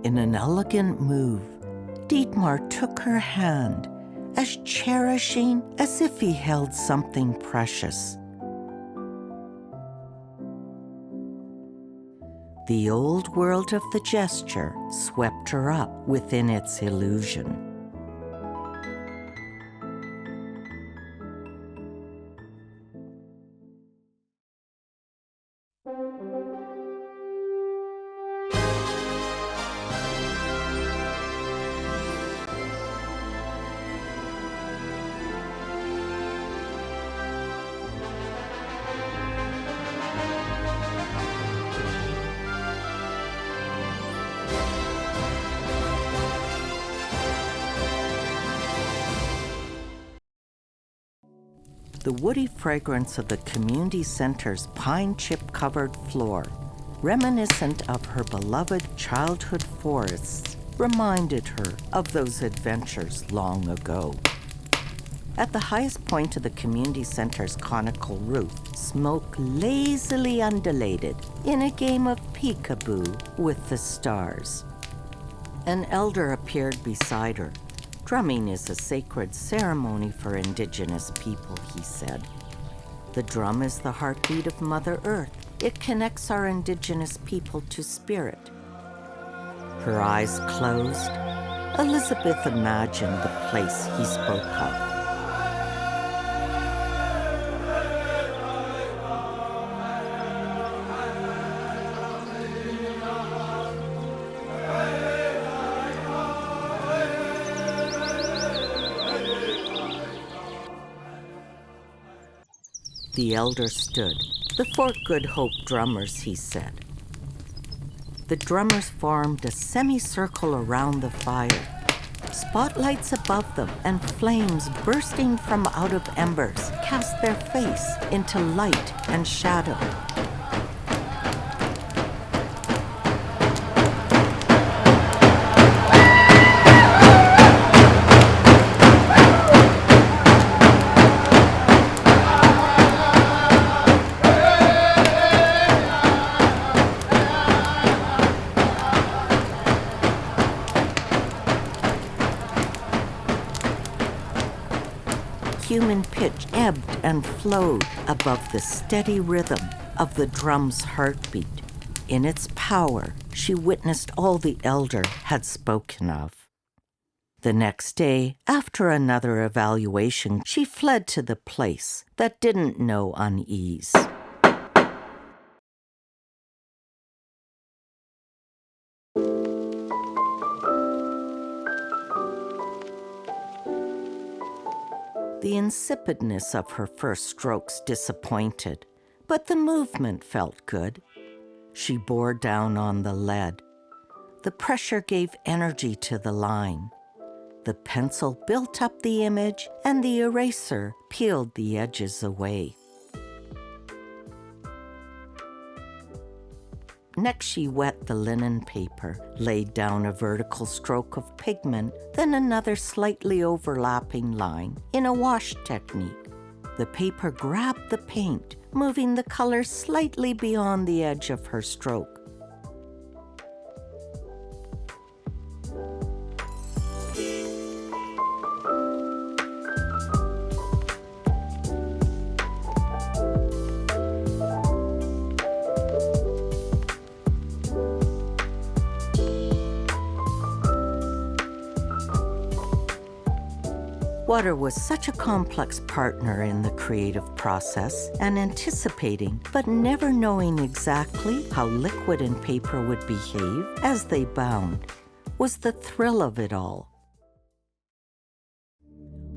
In an elegant move, Dietmar took her hand, as cherishing as if he held something precious. The old world of the gesture swept her up within its illusion. The woody fragrance of the community center's pine chip-covered floor, reminiscent of her beloved childhood forests, reminded her of those adventures long ago. At the highest point of the community center's conical roof, smoke lazily undulated in a game of peekaboo with the stars. An elder appeared beside her. Drumming is a sacred ceremony for indigenous people, he said. The drum is the heartbeat of Mother Earth. It connects our indigenous people to spirit. Her eyes closed, Elizabeth imagined the place he spoke of. The elder stood. The Fort Good Hope drummers, he said. The drummers formed a semicircle around the fire. Spotlights above them and flames bursting from out of embers cast their face into light and shadow. Human pitch ebbed and flowed above the steady rhythm of the drum's heartbeat. In its power, she witnessed all the elder had spoken of. The next day, after another evaluation, she fled to the place that didn't know unease. The insipidness of her first strokes disappointed, but the movement felt good. She bore down on the lead. The pressure gave energy to the line. The pencil built up the image, and the eraser peeled the edges away. Next, she wet the linen paper, laid down a vertical stroke of pigment, then another slightly overlapping line in a wash technique. The paper grabbed the paint, moving the color slightly beyond the edge of her stroke. Water was such a complex partner in the creative process, and anticipating, but never knowing exactly how liquid and paper would behave as they bound, was the thrill of it all.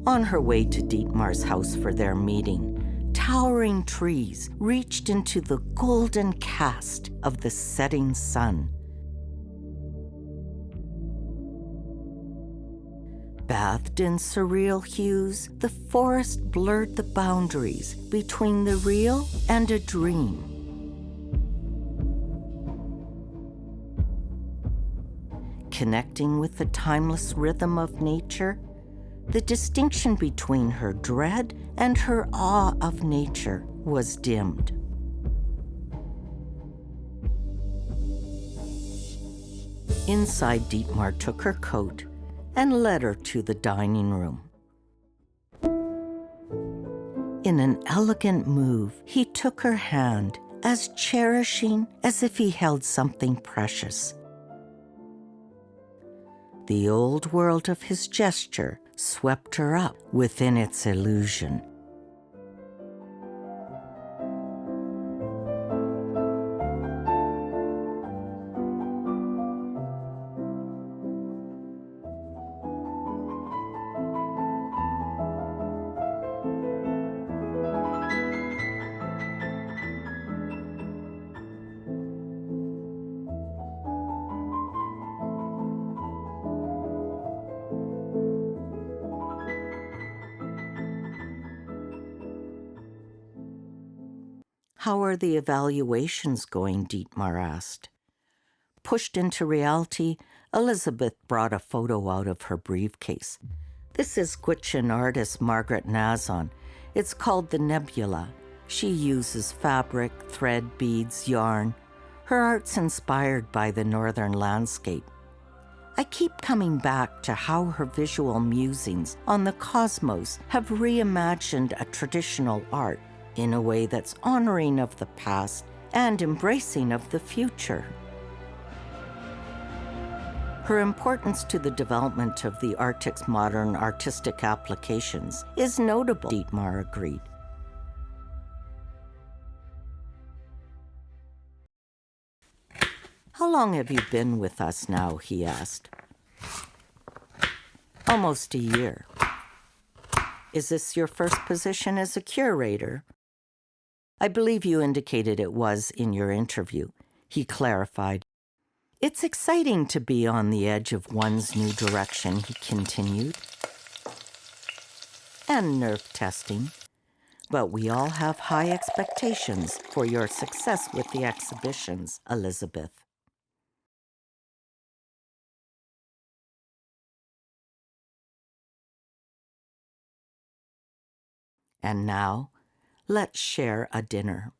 On her way to Dietmar's house for their meeting, towering trees reached into the golden cast of the setting sun. Bathed in surreal hues, the forest blurred the boundaries between the real and a dream. Connecting with the timeless rhythm of nature, the distinction between her dread and her awe of nature was dimmed. Inside, Dietmar took her coat and led her to the dining room. In an elegant move, he took her hand, as cherishing as if he held something precious. The old world of his gesture swept her up within its illusion. How are the evaluations going? Dietmar asked. Pushed into reality, Elizabeth brought a photo out of her briefcase. This is Gwich'in artist Margaret Nazon. It's called the Nebula. She uses fabric, thread, beads, yarn. Her art's inspired by the northern landscape. I keep coming back to how her visual musings on the cosmos have reimagined a traditional art in a way that's honoring of the past and embracing of the future. Her importance to the development of the Arctic's modern artistic applications is notable, Dietmar agreed. How long have you been with us now? He asked. Almost a year. Is this your first position as a curator? I believe you indicated it was in your interview, he clarified. It's exciting to be on the edge of one's new direction, he continued. And nerve testing. But we all have high expectations for your success with the exhibitions, Elizabeth. And now, let's share a dinner.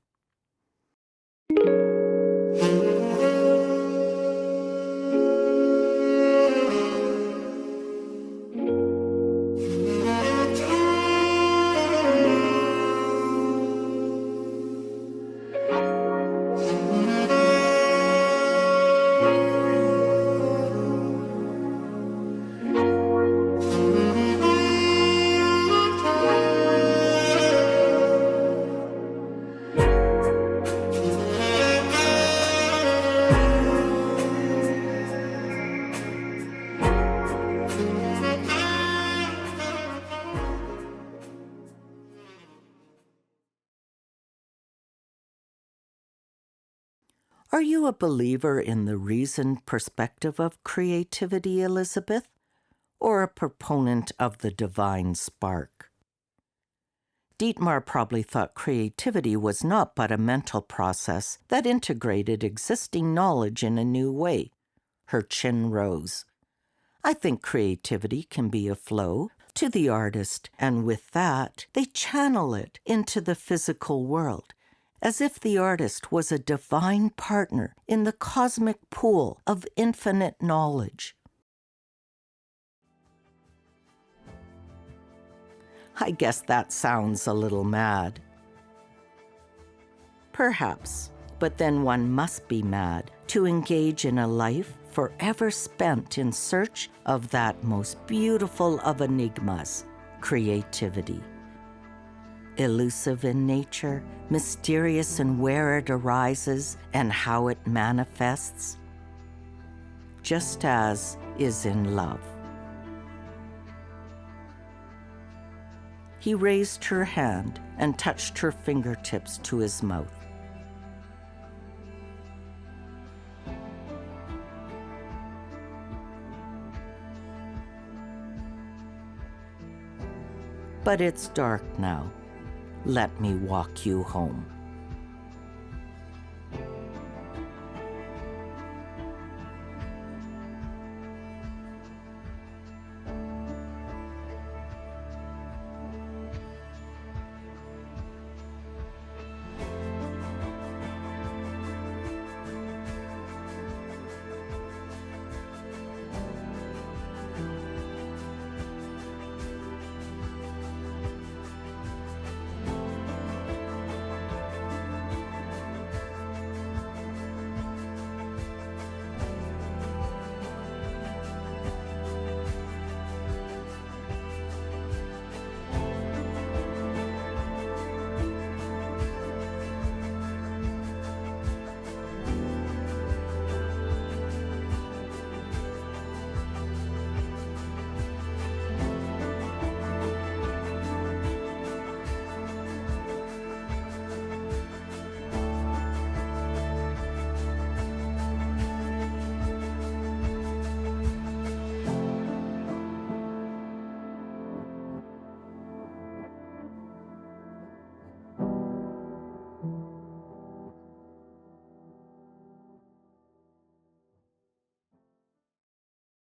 Are you a believer in the reasoned perspective of creativity, Elizabeth, or a proponent of the divine spark? Dietmar probably thought creativity was not but a mental process that integrated existing knowledge in a new way. Her chin rose. I think creativity can be a flow to the artist, and with that, they channel it into the physical world, as if the artist was a divine partner in the cosmic pool of infinite knowledge. I guess that sounds a little mad. Perhaps, but then one must be mad to engage in a life forever spent in search of that most beautiful of enigmas, creativity. Elusive in nature, mysterious in where it arises and how it manifests, just as is in love. He raised her hand and touched her fingertips to his mouth. But it's dark now. Let me walk you home.